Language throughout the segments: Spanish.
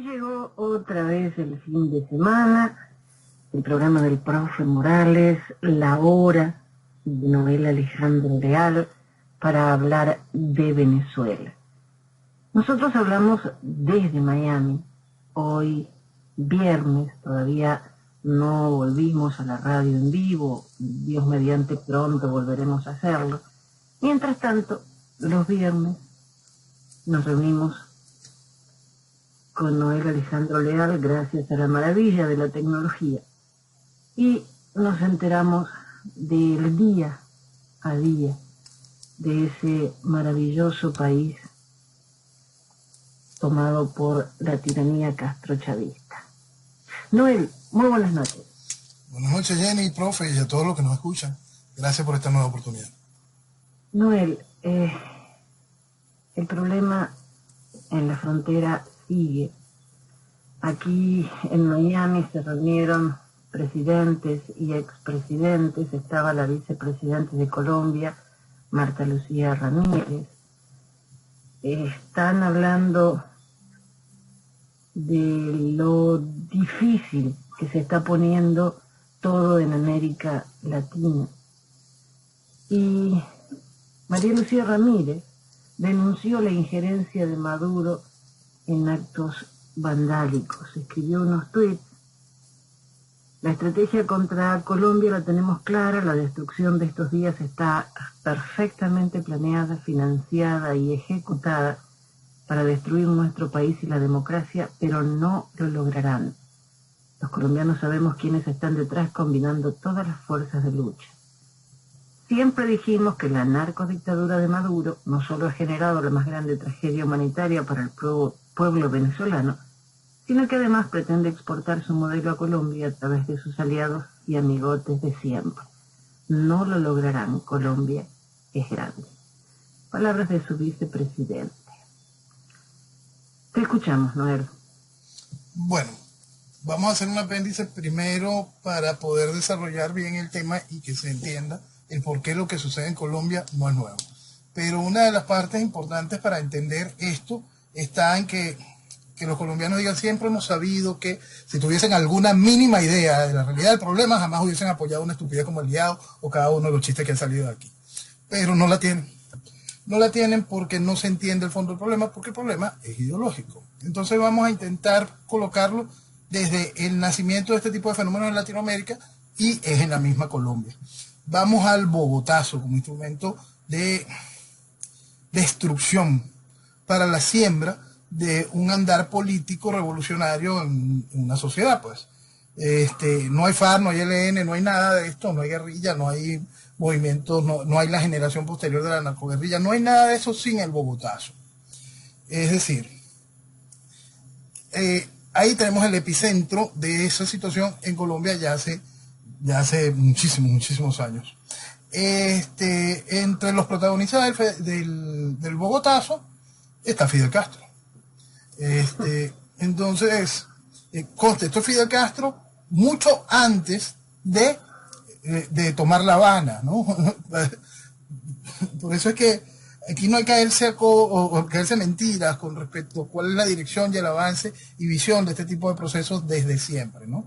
llegó otra vez el fin de semana, el programa del profe Morales, la hora de Noel Alejandro Leal para hablar de Venezuela. Nosotros hablamos desde Miami, hoy viernes, todavía no volvimos a la radio en vivo, Dios mediante pronto volveremos a hacerlo. Mientras tanto, los viernes nos reunimos con Noel Alejandro Leal gracias a la maravilla de la tecnología y nos enteramos del día a día de ese maravilloso país tomado por la tiranía castrochavista. Noel, muy buenas noches. Buenas noches, Jenny, profe, y a todos los que nos escuchan. Gracias por esta nueva oportunidad. Noel, el problema en la frontera sigue. Aquí en Miami se reunieron presidentes y expresidentes. Estaba la vicepresidenta de Colombia, Marta Lucía Ramírez. Están hablando de lo difícil que se está poniendo todo en América Latina. Y María Lucía Ramírez denunció la injerencia de Maduro en actos vandálicos. Escribió unos tuits. La estrategia contra Colombia la tenemos clara, la destrucción de estos días está perfectamente planeada, financiada y ejecutada para destruir nuestro país y la democracia, pero no lo lograrán. Los colombianos sabemos quiénes están detrás, combinando todas las fuerzas de lucha. Siempre dijimos que la narcodictadura de Maduro no solo ha generado la más grande tragedia humanitaria para el pueblo venezolano, sino que además pretende exportar su modelo a Colombia a través de sus aliados y amigotes de siempre. No lo lograrán, Colombia es grande. Palabras de su vicepresidente. Te escuchamos, Noel. Bueno, vamos a hacer un apéndice primero para poder desarrollar bien el tema y que se entienda el por qué lo que sucede en Colombia no es nuevo. Pero una de las partes importantes para entender esto está en que los colombianos digan: siempre hemos sabido que si tuviesen alguna mínima idea de la realidad del problema, jamás hubiesen apoyado una estupidez como el guiado o cada uno de los chistes que han salido de aquí. Pero no la tienen. No la tienen porque no se entiende el fondo del problema, porque el problema es ideológico. Entonces vamos a intentar colocarlo desde el nacimiento de este tipo de fenómenos en Latinoamérica, y es en la misma Colombia. Vamos al bogotazo como instrumento de destrucción para la siembra de un andar político revolucionario en una sociedad, pues. No hay FARC, no hay ELN, no hay nada de esto, no hay guerrilla, no hay movimientos, no hay la generación posterior de la narcoguerrilla, no hay nada de eso sin el bogotazo. Es decir, ahí tenemos el epicentro de esa situación en Colombia ya hace muchísimos años. Entre los protagonistas del bogotazo está Fidel Castro. Entonces, esto es Fidel Castro mucho antes de tomar La Habana, ¿no? Por eso es que aquí no hay que caerse caerse mentiras con respecto a cuál es la dirección y el avance y visión de este tipo de procesos desde siempre, ¿no?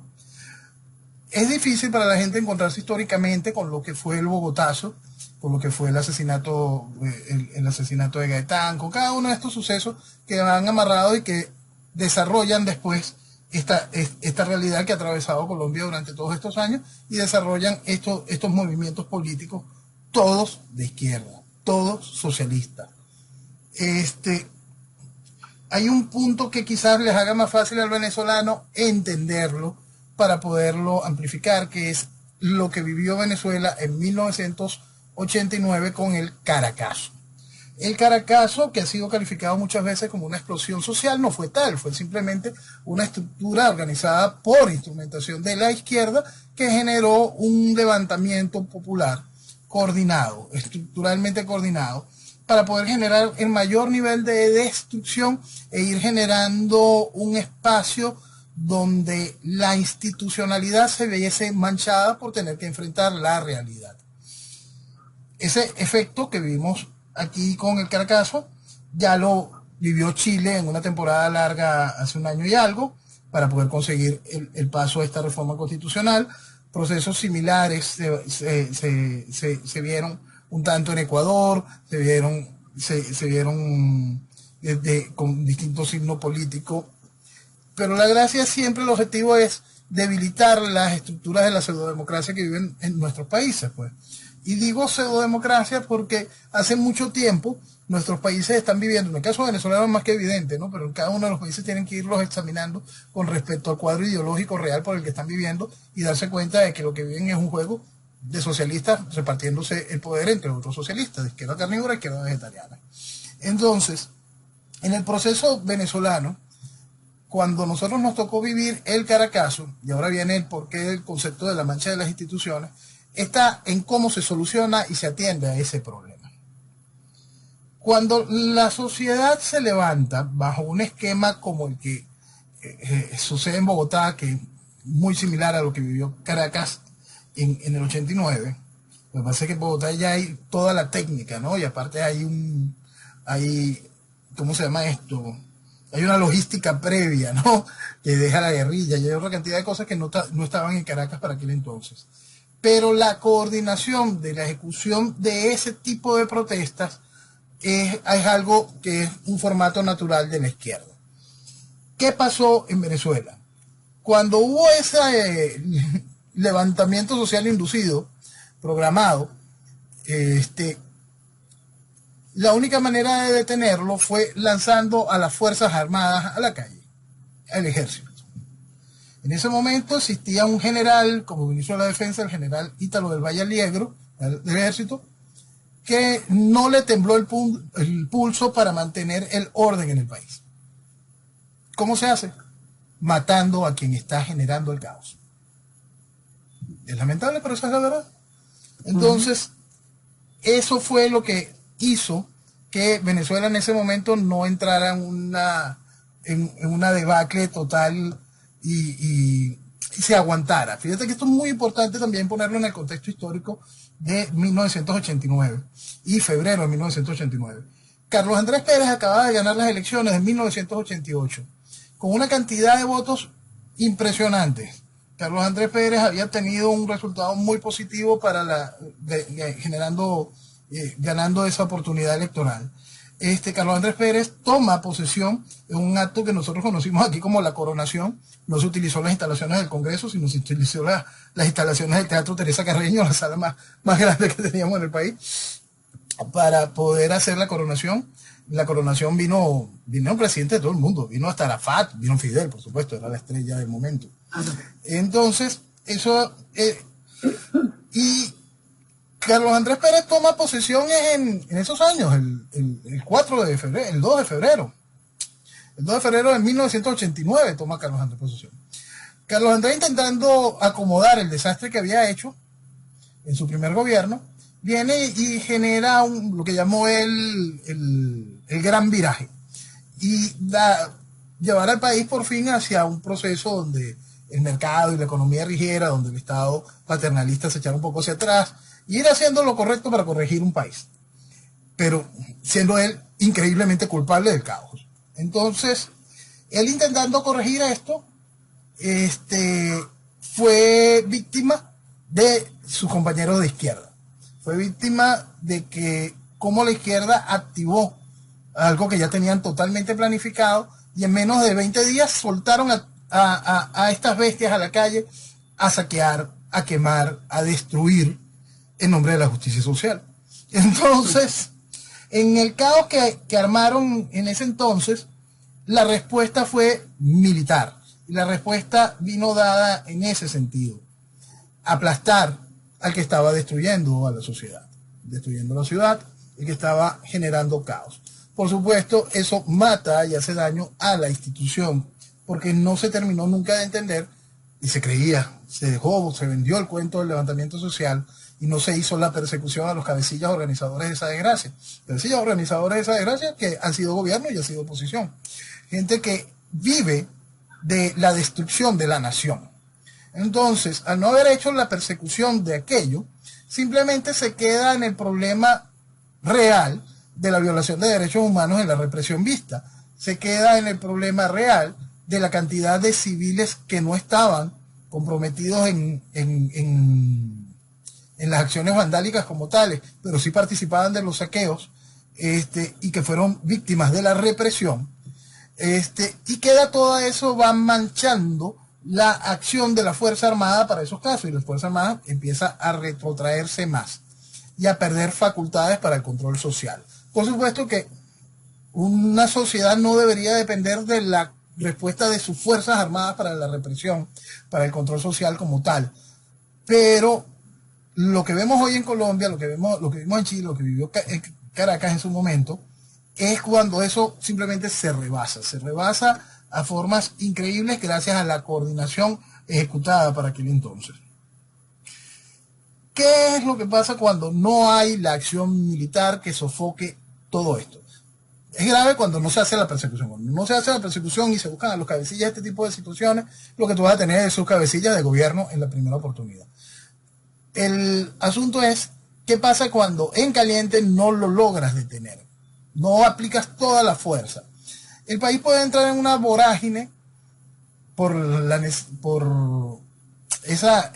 Es difícil para la gente encontrarse históricamente con lo que fue el bogotazo, con lo que fue el asesinato de Gaitán, con cada uno de estos sucesos que van amarrados y que desarrollan después esta realidad que ha atravesado Colombia durante todos estos años, y desarrollan estos movimientos políticos, todos de izquierda, todos socialistas. Hay un punto que quizás les haga más fácil al venezolano entenderlo para poderlo amplificar, que es lo que vivió Venezuela en 1989 con el Caracazo. El Caracazo, que ha sido calificado muchas veces como una explosión social, no fue tal, fue simplemente una estructura organizada por instrumentación de la izquierda que generó un levantamiento popular coordinado, estructuralmente coordinado, para poder generar el mayor nivel de destrucción e ir generando un espacio donde la institucionalidad se viese manchada por tener que enfrentar la realidad. Ese efecto que vimos aquí con el Caracazo ya lo vivió Chile en una temporada larga hace un año y algo para poder conseguir el paso a esta reforma constitucional. Procesos similares se vieron un tanto en Ecuador, se vieron con distintos signos políticos, pero la gracia siempre, el objetivo es debilitar las estructuras de la pseudodemocracia que viven en nuestros países, pues. Y digo pseudodemocracia porque hace mucho tiempo nuestros países están viviendo, en el caso venezolano es más que evidente, ¿no? Pero en cada uno de los países tienen que irlos examinando con respecto al cuadro ideológico real por el que están viviendo y darse cuenta de que lo que viven es un juego de socialistas repartiéndose el poder entre otros socialistas, de izquierda carnívora y izquierda vegetariana. Entonces, en el proceso venezolano, cuando nosotros nos tocó vivir el Caracazo, y ahora viene el porqué del concepto de la mancha de las instituciones, está en cómo se soluciona y se atiende a ese problema. Cuando la sociedad se levanta bajo un esquema como el que sucede en Bogotá, que es muy similar a lo que vivió Caracas en el 89, lo que pasa es que en Bogotá ya hay toda la técnica, ¿no? Y aparte ¿cómo se llama esto? Hay una logística previa, ¿no? Que deja la guerrilla y hay otra cantidad de cosas que no estaban en Caracas para aquel entonces. Pero la coordinación de la ejecución de ese tipo de protestas es algo que es un formato natural de la izquierda. ¿Qué pasó en Venezuela? Cuando hubo ese levantamiento social inducido, programado, la única manera de detenerlo fue lanzando a las Fuerzas Armadas a la calle, al ejército. En ese momento existía un general como ministro de la Defensa, el general Ítalo del Valle Alliegro, del ejército, que no le tembló el pulso para mantener el orden en el país. ¿Cómo se hace? Matando a quien está generando el caos. Es lamentable, pero esa es la verdad. Entonces, eso fue lo que hizo que Venezuela en ese momento no entrara en una debacle total y se aguantara. Fíjate que esto es muy importante también ponerlo en el contexto histórico de 1989 y febrero de 1989. Carlos Andrés Pérez acababa de ganar las elecciones de 1988 con una cantidad de votos impresionantes. Carlos Andrés Pérez había tenido un resultado muy positivo para ganando esa oportunidad electoral. Carlos Andrés Pérez toma posesión en un acto que nosotros conocimos aquí como la coronación. No se utilizó las instalaciones del Congreso, sino se utilizó las instalaciones del Teatro Teresa Carreño, la sala más grande que teníamos en el país, para poder hacer la coronación. La coronación vino un presidente de todo el mundo, vino hasta Arafat, vino Fidel, por supuesto, era la estrella del momento. Entonces, y Carlos Andrés Pérez toma posesión en esos años, el 4 de febrero, el 2 de febrero. El 2 de febrero de 1989 toma Carlos Andrés posesión. Carlos Andrés, intentando acomodar el desastre que había hecho en su primer gobierno, viene y genera lo que llamó el gran viraje. Y llevar al país por fin hacia un proceso donde el mercado y la economía rigiera, donde el Estado paternalista se echara un poco hacia atrás, y ir haciendo lo correcto para corregir un país, pero siendo él increíblemente culpable del caos. Entonces, él intentando corregir esto, fue víctima de sus compañeros de izquierda. Fue víctima de que como la izquierda activó algo que ya tenían totalmente planificado y en menos de 20 días soltaron a estas bestias a la calle a saquear, a quemar, a destruir en nombre de la justicia social. Entonces, en el caos que armaron en ese entonces, la respuesta fue militar. Y la respuesta vino dada en ese sentido. Aplastar al que estaba destruyendo a la sociedad. Destruyendo la ciudad, el que estaba generando caos. Por supuesto, eso mata y hace daño a la institución, porque no se terminó nunca de entender, y se creía, se vendió el cuento del levantamiento social, y no se hizo la persecución a los cabecillas organizadores de esa desgracia. Cabecillas organizadores de esa desgracia que han sido gobierno y han sido oposición. Gente que vive de la destrucción de la nación. Entonces, al no haber hecho la persecución de aquello, simplemente se queda en el problema real de la violación de derechos humanos en la represión vista. Se queda en el problema real de la cantidad de civiles que no estaban comprometidos en las acciones vandálicas como tales, pero sí participaban de los saqueos, y que fueron víctimas de la represión. Y queda todo eso, va manchando la acción de la Fuerza Armada para esos casos, y la Fuerza Armada empieza a retrotraerse más y a perder facultades para el control social. Por supuesto que una sociedad no debería depender de la respuesta de sus Fuerzas Armadas para la represión, para el control social como tal, pero lo que vemos hoy en Colombia, lo que vimos en Chile, lo que vivió Caracas en su momento, es cuando eso simplemente se rebasa a formas increíbles gracias a la coordinación ejecutada para aquel entonces. ¿Qué es lo que pasa cuando no hay la acción militar que sofoque todo esto? Es grave cuando no se hace la persecución. Cuando no se hace la persecución y se buscan a los cabecillas de este tipo de situaciones, lo que tú vas a tener es sus cabecillas de gobierno en la primera oportunidad. El asunto es, ¿qué pasa cuando en caliente no lo logras detener? No aplicas toda la fuerza. El país puede entrar en una vorágine por esa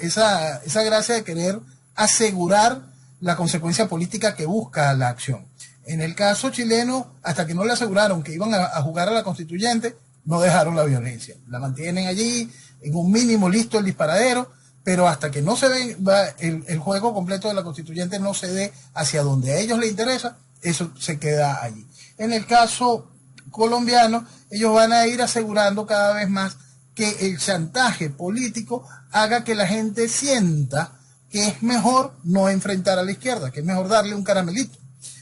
gracia de querer asegurar la consecuencia política que busca la acción. En el caso chileno, hasta que no le aseguraron que iban a jugar a la constituyente, no dejaron la violencia. La mantienen allí, en un mínimo listo el disparadero, pero hasta que no se ve el juego completo de la constituyente no se dé hacia donde a ellos les interesa, eso se queda allí. En el caso colombiano, ellos van a ir asegurando cada vez más que el chantaje político haga que la gente sienta que es mejor no enfrentar a la izquierda, que es mejor darle un caramelito.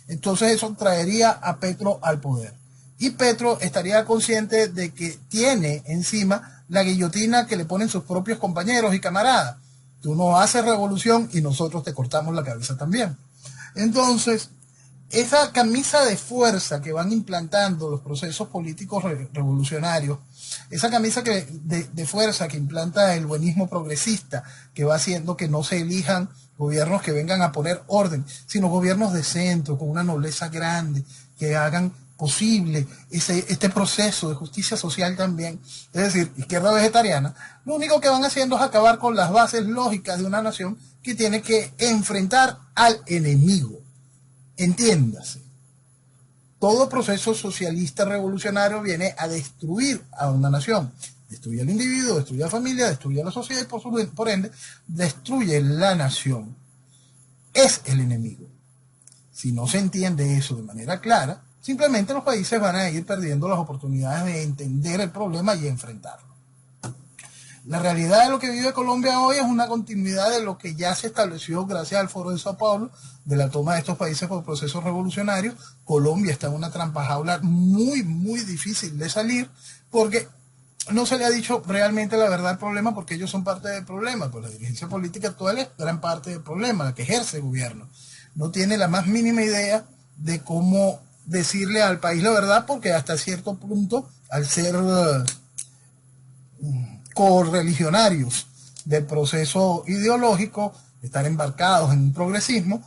Entonces eso traería a Petro al poder. Y Petro estaría consciente de que tiene encima la guillotina que le ponen sus propios compañeros y camaradas. Tú no haces revolución y nosotros te cortamos la cabeza también. Entonces, esa camisa de fuerza que van implantando los procesos políticos revolucionarios, esa camisa de fuerza que implanta el buenismo progresista, que va haciendo que no se elijan gobiernos que vengan a poner orden, sino gobiernos de centro, con una nobleza grande, que hagan posible este proceso de justicia social también. Es decir, izquierda vegetariana, lo único que van haciendo es acabar con las bases lógicas de una nación que tiene que enfrentar al enemigo. Entiéndase, todo proceso socialista revolucionario viene a destruir a una nación. Destruye al individuo, destruye a la familia, destruye a la sociedad y por ende destruye la nación. Es el enemigo. Si no se entiende eso de manera clara, simplemente los países van a ir perdiendo las oportunidades de entender el problema y enfrentarlo. La realidad de lo que vive Colombia hoy es una continuidad de lo que ya se estableció gracias al Foro de Sao Paulo, de la toma de estos países por procesos revolucionarios. Colombia está en una trampa jaula muy, muy difícil de salir, porque no se le ha dicho realmente la verdad al problema, porque ellos son parte del problema. Pues la dirigencia política actual es gran parte del problema, la que ejerce el gobierno. No tiene la más mínima idea de cómo decirle al país la verdad, porque hasta cierto punto, al ser correligionarios del proceso ideológico, estar embarcados en un progresismo,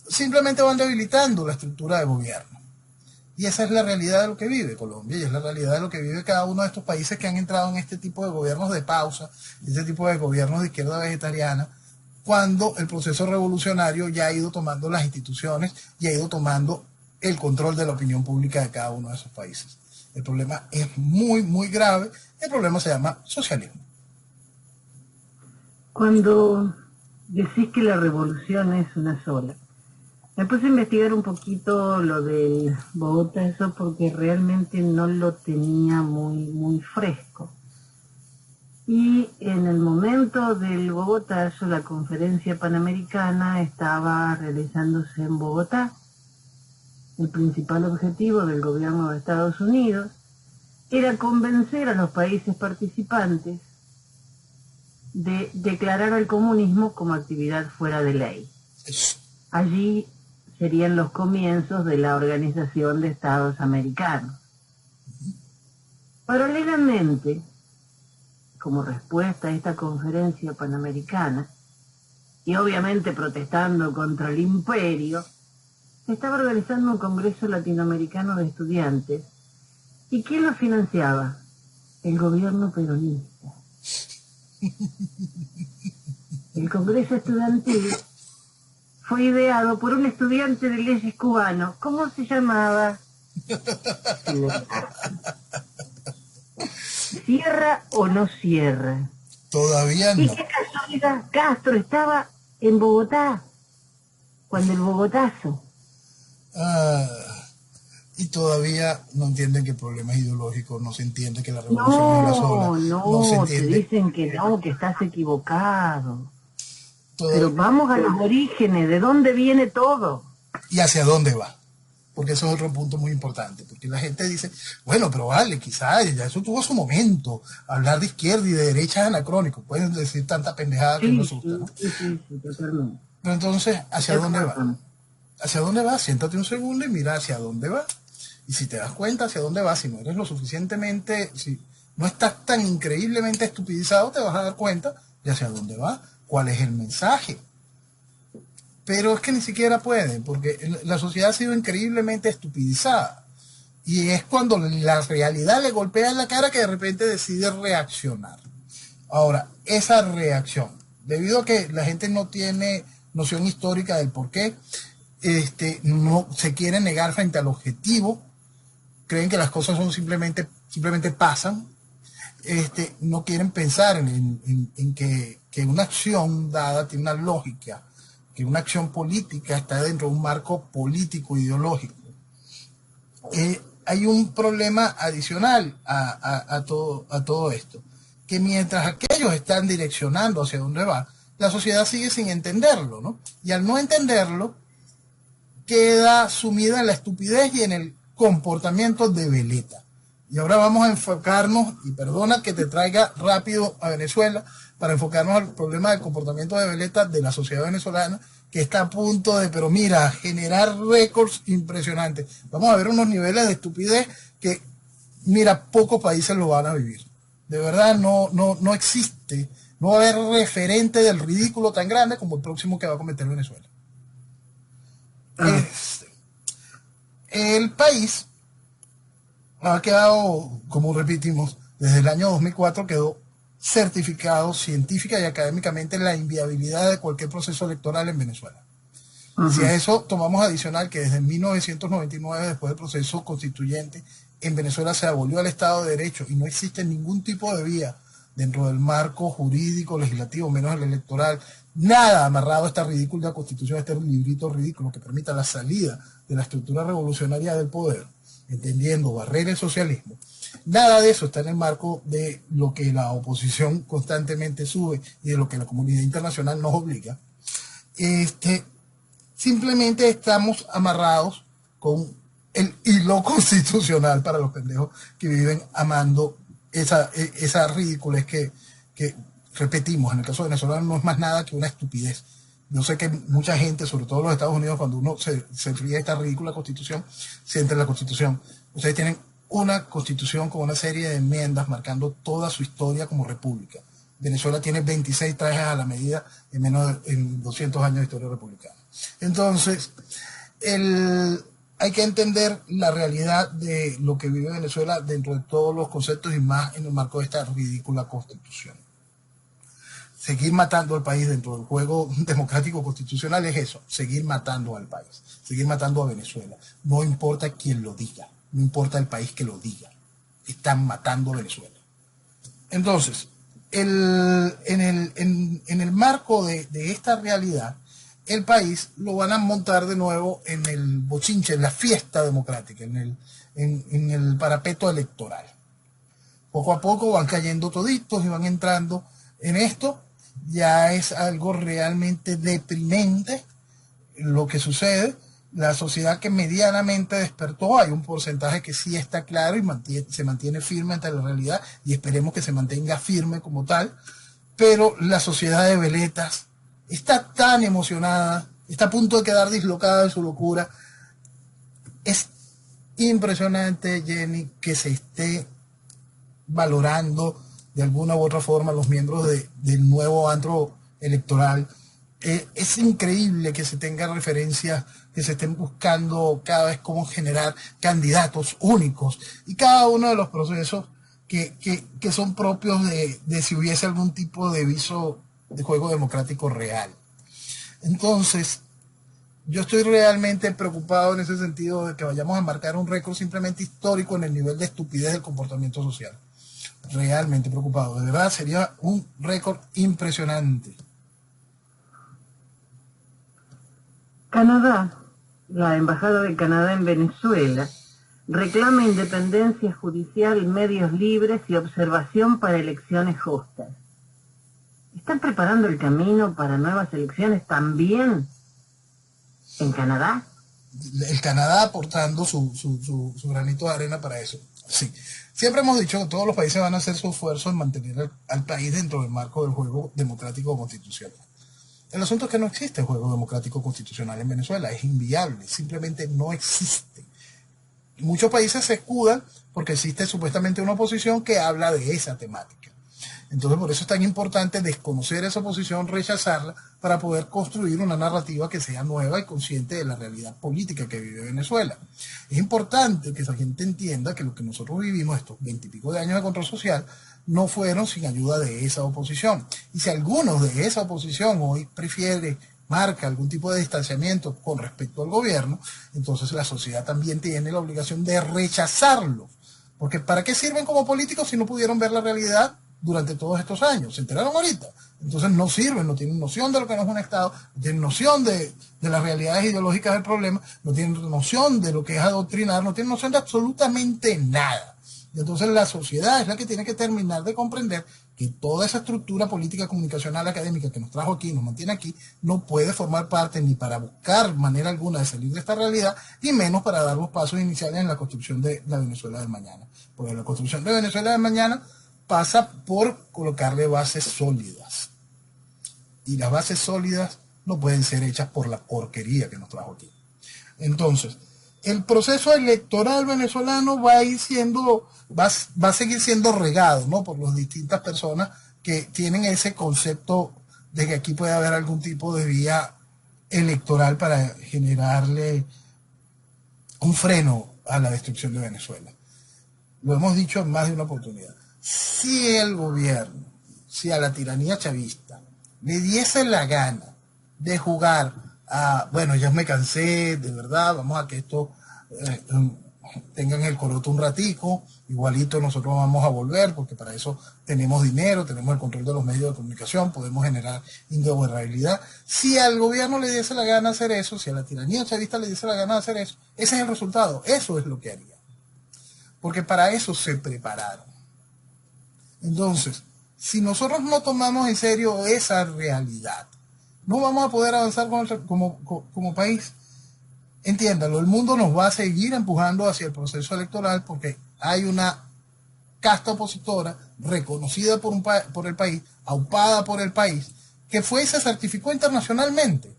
simplemente van debilitando la estructura de gobierno. Y esa es la realidad de lo que vive Colombia, y es la realidad de lo que vive cada uno de estos países que han entrado en este tipo de gobiernos de pausa, este tipo de gobiernos de izquierda vegetariana, cuando el proceso revolucionario ya ha ido tomando las instituciones y ha ido tomando el control de la opinión pública de cada uno de esos países. El problema es muy, muy grave. El problema se llama socialismo. Cuando decís que la revolución es una sola, me puse a investigar un poquito lo del Bogotá, eso porque realmente no lo tenía muy fresco. Y en el momento del Bogotá, la conferencia panamericana estaba realizándose en Bogotá. El principal objetivo del gobierno de Estados Unidos era convencer a los países participantes de declarar al comunismo como actividad fuera de ley. Allí serían los comienzos de la Organización de Estados Americanos. Paralelamente, como respuesta a esta conferencia panamericana, y obviamente protestando contra el imperio, se estaba organizando un congreso latinoamericano de estudiantes. ¿Y quién lo financiaba? El gobierno peronista. El congreso estudiantil fue ideado por un estudiante de leyes cubano. ¿Cómo se llamaba? ¿Cierra o no cierra? Todavía Y no. qué casualidad, Castro estaba en Bogotá, cuando el Bogotazo. Ah, y todavía no entienden que el problema es ideológico, no se entiende que la revolución no es la sola, no se No, te entiende dicen que no, que estás equivocado. Pero todo vamos a los orígenes, ¿de dónde viene todo? y hacia dónde va. Porque eso es otro punto muy importante, porque la gente dice, bueno, pero vale, quizás ya eso tuvo su momento, hablar de izquierda y de derecha es anacrónico, pueden decir tanta pendejada que no Sí, asusta, ¿no? sí, totalmente. Pero entonces, ¿hacia Tienes dónde va? razón. ¿Hacia dónde va? Siéntate un segundo y mira hacia dónde va. Y si te das cuenta hacia dónde va, si no eres lo suficientemente, si no estás tan increíblemente estupidizado, te vas a dar cuenta de hacia dónde va, cuál es el mensaje. Pero es que ni siquiera pueden, porque la sociedad ha sido increíblemente estupidizada. Y es cuando la realidad le golpea en la cara que de repente decide reaccionar. Ahora, esa reacción, debido a que la gente no tiene noción histórica del por qué, no se quiere negar frente al objetivo, creen que las cosas son simplemente pasan, no quieren pensar en que una acción dada tiene una lógica, que una acción política está dentro de un marco político ideológico. Hay un problema adicional a todo esto, que mientras aquellos están direccionando hacia dónde va, la sociedad sigue sin entenderlo, ¿no? Y al no entenderlo, queda sumida en la estupidez y en el comportamiento de veleta. Y ahora vamos a enfocarnos, y perdona que te traiga rápido a Venezuela, para enfocarnos al problema del comportamiento de veleta de la sociedad venezolana, que está a punto de, pero mira, generar récords impresionantes. Vamos a ver unos niveles de estupidez que, mira, pocos países lo van a vivir. De verdad, no existe, no va a haber referente del ridículo tan grande como el próximo que va a cometer Venezuela. El país ha quedado, como repetimos, desde el año 2004 quedó certificado científica y académicamente la inviabilidad de cualquier proceso electoral en Venezuela. Si a eso tomamos adicional que desde 1999, después del proceso constituyente, en Venezuela se abolió el Estado de Derecho y no existe ningún tipo de vía dentro del marco jurídico, legislativo, menos el electoral, nada amarrado a esta ridícula constitución, a este librito ridículo que permita la salida de la estructura revolucionaria del poder, entendiendo barrer el socialismo. Nada de eso está en el marco de lo que la oposición constantemente sube y de lo que la comunidad internacional nos obliga. Simplemente estamos amarrados con el hilo constitucional para los pendejos que viven amando esa ridiculez que repetimos, en el caso de Venezuela no es más nada que una estupidez. Yo sé que mucha gente, sobre todo en los Estados Unidos, cuando uno se ríe de esta ridícula constitución, siente la constitución. Ustedes tienen una constitución con una serie de enmiendas marcando toda su historia como república. Venezuela tiene 26 trajes a la medida en menos de 200 años de historia republicana. Entonces, hay que entender la realidad de lo que vive Venezuela dentro de todos los conceptos y más en el marco de esta ridícula constitución. Seguir matando al país dentro del juego democrático constitucional es eso, seguir matando al país, seguir matando a Venezuela. No importa quién lo diga, no importa el país que lo diga, están matando a Venezuela. Entonces, en el marco de esta realidad, el país lo van a montar de nuevo en el bochinche, en la fiesta democrática, en el parapeto electoral. Poco a poco van cayendo toditos y van entrando en esto. Ya es algo realmente deprimente lo que sucede. La sociedad que medianamente despertó, hay un porcentaje que sí está claro y se mantiene firme ante la realidad y esperemos que se mantenga firme como tal, pero la sociedad de veletas está tan emocionada, está a punto de quedar dislocada en su locura. Es impresionante, Jenny, que se esté valorando de alguna u otra forma los miembros del nuevo antro electoral Es increíble que se tenga referencias, que se estén buscando cada vez cómo generar candidatos únicos y cada uno de los procesos que son propios de si hubiese algún tipo de viso de juego democrático real. Entonces, yo estoy realmente preocupado en ese sentido de que vayamos a marcar un récord simplemente histórico en el nivel de estupidez del comportamiento social. Realmente preocupado. De verdad, sería un récord impresionante. Canadá, la Embajada de Canadá en Venezuela, reclama independencia judicial, medios libres y observación para elecciones justas. ¿Están preparando el camino para nuevas elecciones también en Canadá? El Canadá aportando su granito de arena para eso. Sí. Siempre hemos dicho que todos los países van a hacer su esfuerzo en mantener al país dentro del marco del juego democrático constitucional. El asunto es que no existe juego democrático constitucional en Venezuela, es inviable, simplemente no existe. Muchos países se escudan porque existe supuestamente una oposición que habla de esa temática. Entonces por eso es tan importante desconocer esa oposición, rechazarla, para poder construir una narrativa que sea nueva y consciente de la realidad política que vive Venezuela. Es importante que esa gente entienda que lo que nosotros vivimos estos 20 y pico de años de control social no fueron sin ayuda de esa oposición. Y si algunos de esa oposición hoy marca algún tipo de distanciamiento con respecto al gobierno, entonces la sociedad también tiene la obligación de rechazarlo. Porque ¿para qué sirven como políticos si no pudieron ver la realidad durante todos estos años? ¿Se enteraron ahorita? Entonces no sirven, no tienen noción de lo que no es un Estado, no tienen noción de las realidades ideológicas del problema, no tienen noción de lo que es adoctrinar, no tienen noción de absolutamente nada. Y entonces la sociedad es la que tiene que terminar de comprender que toda esa estructura política, comunicacional, académica que nos trajo aquí, nos mantiene aquí, no puede formar parte ni para buscar manera alguna de salir de esta realidad, y menos para dar los pasos iniciales en la construcción de la Venezuela del mañana. Porque la construcción de Venezuela del mañana pasa por colocarle bases sólidas. Y las bases sólidas no pueden ser hechas por la porquería que nos trajo aquí. Entonces, el proceso electoral venezolano va a seguir siendo regado, ¿no?, por las distintas personas que tienen ese concepto de que aquí puede haber algún tipo de vía electoral para generarle un freno a la destrucción de Venezuela. Lo hemos dicho en más de una oportunidad. Si el gobierno, si a la tiranía chavista le diese la gana de jugar a, bueno, ya me cansé, de verdad, vamos a que esto tengan el coroto un ratico, igualito nosotros vamos a volver, porque para eso tenemos dinero, tenemos el control de los medios de comunicación, podemos generar ingobernabilidad. Si al gobierno le diese la gana hacer eso, si a la tiranía chavista le diese la gana hacer eso, ese es el resultado, eso es lo que haría. Porque para eso se prepararon. Entonces, si nosotros no tomamos en serio esa realidad, no vamos a poder avanzar como país. Entiéndalo, el mundo nos va a seguir empujando hacia el proceso electoral porque hay una casta opositora reconocida por el país, aupada por el país, que fue y se certificó internacionalmente.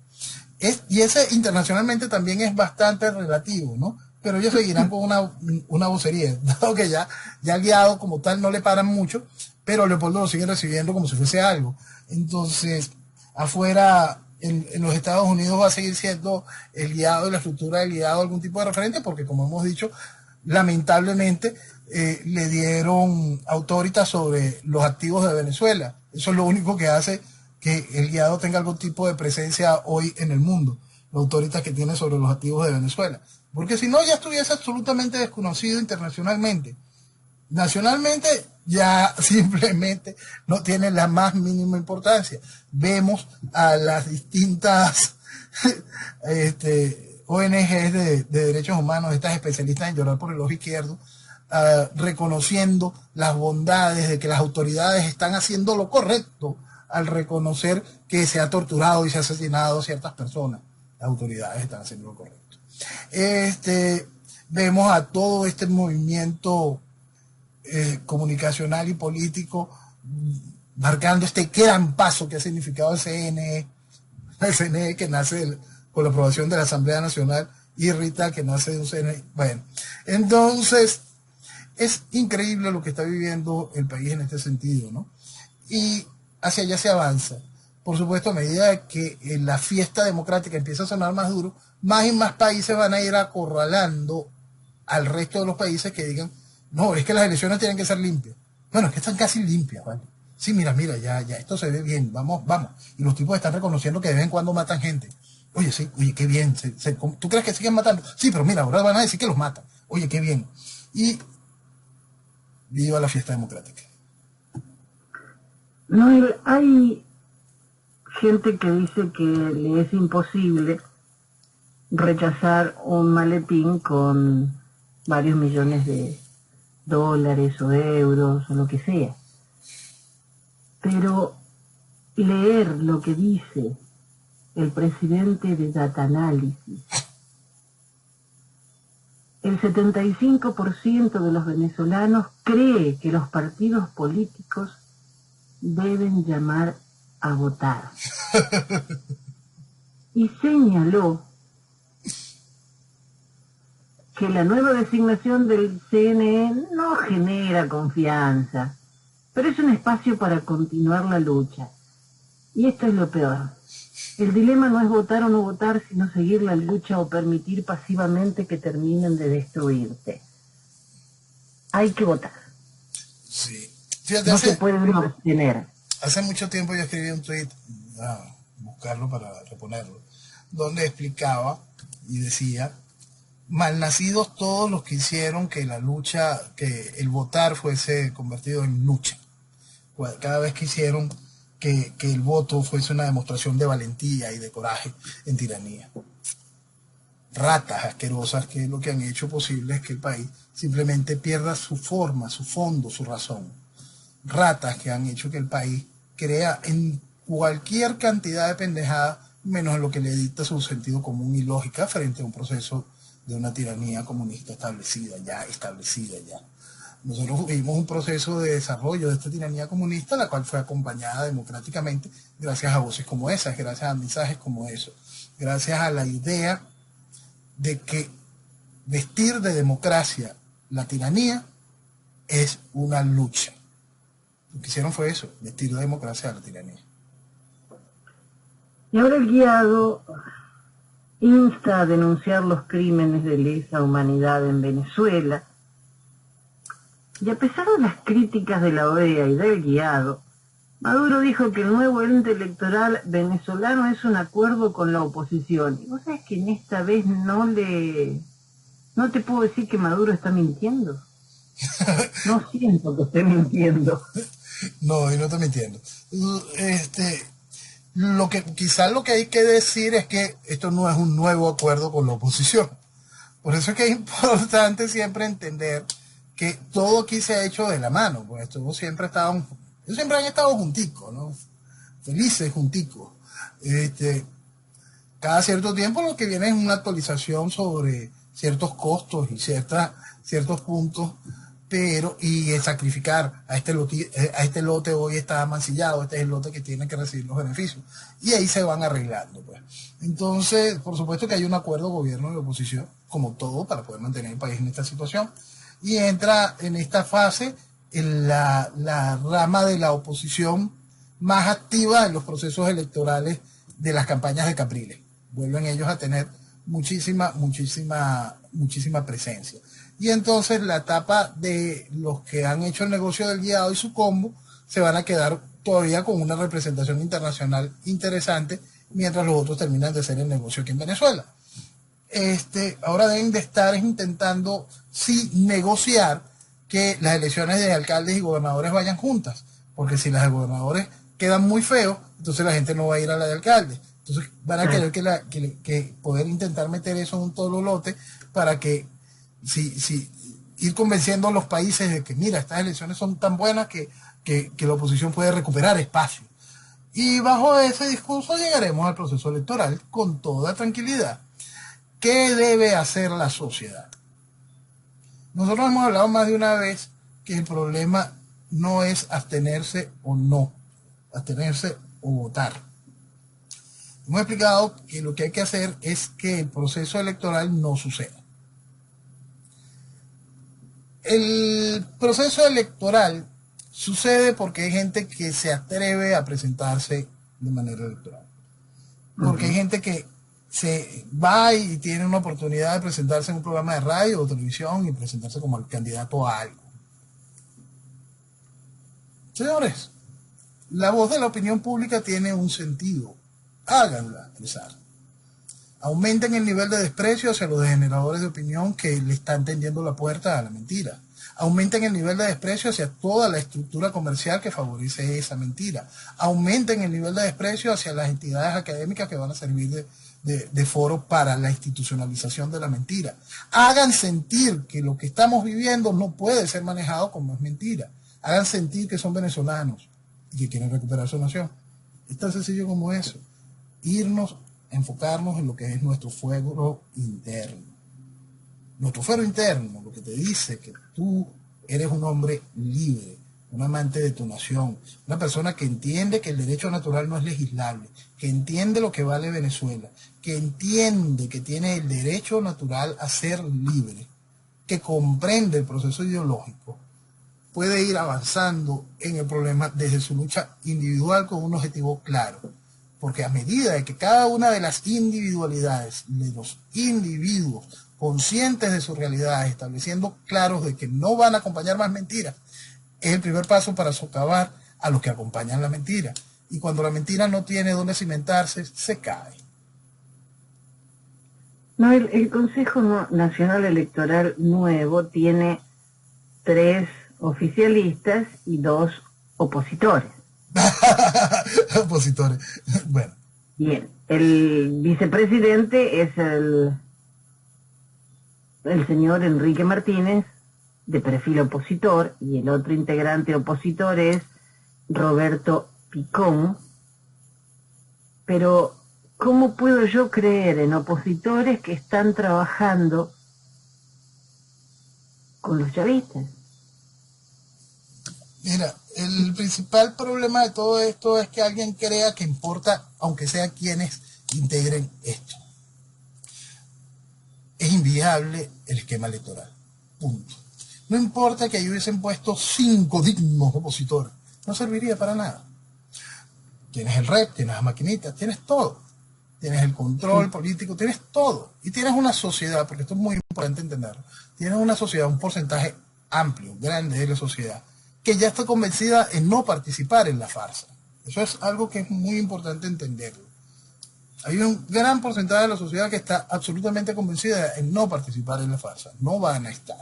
Y ese internacionalmente también es bastante relativo, ¿no? Pero ellos seguirán con una vocería, dado que ya el Guiado como tal no le paran mucho, pero Leopoldo lo sigue recibiendo como si fuese algo. Entonces, afuera, en los Estados Unidos va a seguir siendo el Guiado y la estructura del Guiado algún tipo de referente, porque como hemos dicho, lamentablemente le dieron autoridad sobre los activos de Venezuela. Eso es lo único que hace que el Guiado tenga algún tipo de presencia hoy en el mundo, la autoridad que tiene sobre los activos de Venezuela. Porque si no, ya estuviese absolutamente desconocido internacionalmente. Nacionalmente ya simplemente no tiene la más mínima importancia. Vemos a las distintas ONGs de derechos humanos, estas especialistas en llorar por el ojo izquierdo, reconociendo las bondades de que las autoridades están haciendo lo correcto al reconocer que se ha torturado y se ha asesinado a ciertas personas. Las autoridades están haciendo lo correcto. Vemos a todo este movimiento comunicacional y político marcando este gran paso que ha significado el CNE, que nace con la aprobación de la Asamblea Nacional, y Rita, que nace de un CNE. Bueno, entonces es increíble lo que está viviendo el país en este sentido, ¿no? Y hacia allá se avanza, por supuesto, a medida que la fiesta democrática empieza a sonar más duro, más y más países van a ir acorralando al resto de los países que digan, no, es que las elecciones tienen que ser limpias. Bueno, es que están casi limpias, ¿vale? Sí, mira, ya, esto se ve bien, vamos. Y los tipos están reconociendo que de vez en cuando matan gente. Oye, sí, oye, qué bien. ¿Tú crees que siguen matando? Sí, pero mira, ahora van a decir que los matan. Oye, qué bien. Y viva la fiesta democrática. No, hay gente que dice que le es imposible rechazar un maletín con varios millones de dólares o euros o lo que sea. Pero leer lo que dice el presidente de Data Analysis, el 75% de los venezolanos cree que los partidos políticos deben llamar a votar. Y señaló que la nueva designación del CNE no genera confianza, pero es un espacio para continuar la lucha. Y esto es lo peor. El dilema no es votar o no votar, sino seguir la lucha o permitir pasivamente que terminen de destruirte. Hay que votar. Sí. Fíjate, no se puede uno abstener. Hace mucho tiempo yo escribí un tweet, buscarlo para reponerlo, donde explicaba y decía, malnacidos todos los que hicieron que la lucha, que el votar fuese convertido en lucha. Cada vez que hicieron que el voto fuese una demostración de valentía y de coraje en tiranía. Ratas asquerosas que lo que han hecho posible es que el país simplemente pierda su forma, su fondo, su razón. Ratas que han hecho que el país crea en cualquier cantidad de pendejadas menos en lo que le dicta su sentido común y lógica frente a un proceso de una tiranía comunista establecida ya. Nosotros vivimos un proceso de desarrollo de esta tiranía comunista, la cual fue acompañada democráticamente gracias a voces como esas, gracias a mensajes como esos, gracias a la idea de que vestir de democracia la tiranía es una lucha. Lo que hicieron fue eso, vestir de democracia a la tiranía. Y ahora el guiado insta a denunciar los crímenes de lesa humanidad en Venezuela. Y a pesar de las críticas de la OEA y del guiado, Maduro dijo que el nuevo ente electoral venezolano es un acuerdo con la oposición. Y vos sabés que en esta vez no te puedo decir que Maduro está mintiendo. No siento que esté mintiendo. No, y no estoy mintiendo. Quizás lo que hay que decir es que esto no es un nuevo acuerdo con la oposición. Por eso es que es importante siempre entender que todo aquí se ha hecho de la mano, pues ellos siempre han estado junticos, ¿no? Felices junticos. Cada cierto tiempo lo que viene es una actualización sobre ciertos costos y ciertos puntos, y sacrificar a este lote hoy está mancillado, este es el lote que tiene que recibir los beneficios. Y ahí se van arreglando, pues. Entonces, por supuesto que hay un acuerdo gobierno y oposición, como todo, para poder mantener el país en esta situación. Y entra en esta fase en la rama de la oposición más activa en los procesos electorales de las campañas de Capriles. Vuelven ellos a tener muchísima presencia. Y entonces la etapa de los que han hecho el negocio del guiado y su combo se van a quedar todavía con una representación internacional interesante, mientras los otros terminan de hacer el negocio aquí en Venezuela. Ahora deben de estar intentando sí negociar que las elecciones de alcaldes y gobernadores vayan juntas, porque si las de gobernadores quedan muy feos, entonces la gente no va a ir a la de alcalde. Entonces van a querer que poder intentar meter eso en un solo lote para que ir convenciendo a los países de que mira, estas elecciones son tan buenas que la oposición puede recuperar espacio. Y bajo ese discurso llegaremos al proceso electoral con toda tranquilidad. ¿Qué debe hacer la sociedad? Nosotros hemos hablado más de una vez que el problema no es abstenerse o no, abstenerse o votar. Hemos explicado que lo que hay que hacer es que el proceso electoral no suceda. El proceso electoral sucede porque hay gente que se atreve a presentarse de manera electoral. Porque hay gente que se va y tiene una oportunidad de presentarse en un programa de radio o televisión y presentarse como el candidato a algo. Señores, la voz de la opinión pública tiene un sentido. Háganla expresar. Aumenten el nivel de desprecio hacia los generadores de opinión que le están tendiendo la puerta a la mentira. Aumenten el nivel de desprecio hacia toda la estructura comercial que favorece esa mentira. Aumenten el nivel de desprecio hacia las entidades académicas que van a servir de foro para la institucionalización de la mentira. Hagan sentir que lo que estamos viviendo no puede ser manejado como es mentira. Hagan sentir que son venezolanos y que quieren recuperar su nación. Es tan sencillo como eso. Enfocarnos en lo que es nuestro fuero interno. Nuestro fuero interno, lo que te dice que tú eres un hombre libre, un amante de tu nación, una persona que entiende que el derecho natural no es legislable, que entiende lo que vale Venezuela, que entiende que tiene el derecho natural a ser libre, que comprende el proceso ideológico, puede ir avanzando en el problema desde su lucha individual con un objetivo claro. Porque a medida de que cada una de las individualidades, de los individuos conscientes de su realidad, estableciendo claros de que no van a acompañar más mentiras, es el primer paso para socavar a los que acompañan la mentira. Y cuando la mentira no tiene dónde cimentarse, se cae. No, el Consejo Nacional Electoral nuevo tiene 3 oficialistas y 2 opositores. Opositores. Bueno. Bien, el vicepresidente es el señor Enrique Martínez, de perfil opositor, y el otro integrante opositor es Roberto Picón. Pero, ¿cómo puedo yo creer en opositores que están trabajando con los chavistas? Mira, el principal problema de todo esto es que alguien crea que importa, aunque sea quienes integren esto. Es inviable el esquema electoral. Punto. No importa que ahí hubiesen puesto 5 dignos opositores. No serviría para nada. Tienes el rep, tienes las maquinitas, tienes todo. Tienes el control político, tienes todo. Y tienes una sociedad, porque esto es muy importante entenderlo. Tienes una sociedad, un porcentaje amplio, grande de la sociedad, que ya está convencida en no participar en la farsa. Eso es algo que es muy importante entenderlo. Hay un gran porcentaje de la sociedad que está absolutamente convencida en no participar en la farsa. No van a estar.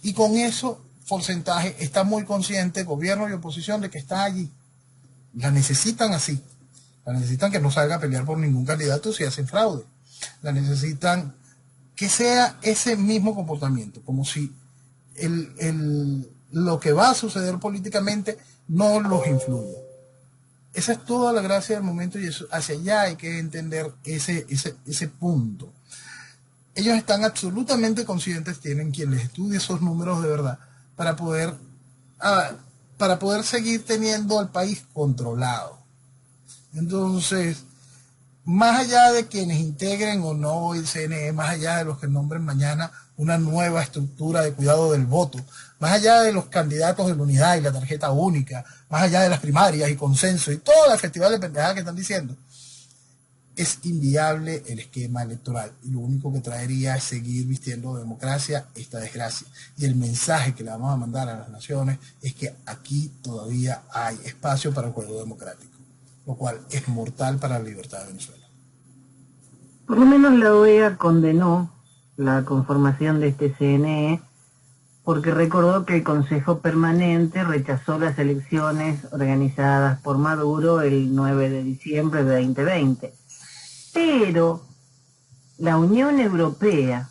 Y con eso porcentaje está muy consciente, gobierno y oposición, de que está allí. La necesitan así. La necesitan que no salga a pelear por ningún candidato si hacen fraude. La necesitan que sea ese mismo comportamiento, como si lo que va a suceder políticamente no los influye. Esa es toda la gracia del momento y eso, hacia allá hay que entender ese punto. Ellos están absolutamente conscientes, tienen quien les estudie esos números de verdad para poder seguir teniendo al país controlado. Entonces, más allá de quienes integren o no el CNE, más allá de los que nombren mañana una nueva estructura de cuidado del voto, más allá de los candidatos de la unidad y la tarjeta única, más allá de las primarias y consenso y toda la festival de pendejadas que están diciendo, es inviable el esquema electoral. Y lo único que traería es seguir vistiendo de democracia esta desgracia. Y el mensaje que le vamos a mandar a las naciones es que aquí todavía hay espacio para el juego democrático, lo cual es mortal para la libertad de Venezuela. Por lo menos la OEA condenó la conformación de este CNE porque recordó que el Consejo Permanente rechazó las elecciones organizadas por Maduro el 9 de diciembre de 2020. Pero la Unión Europea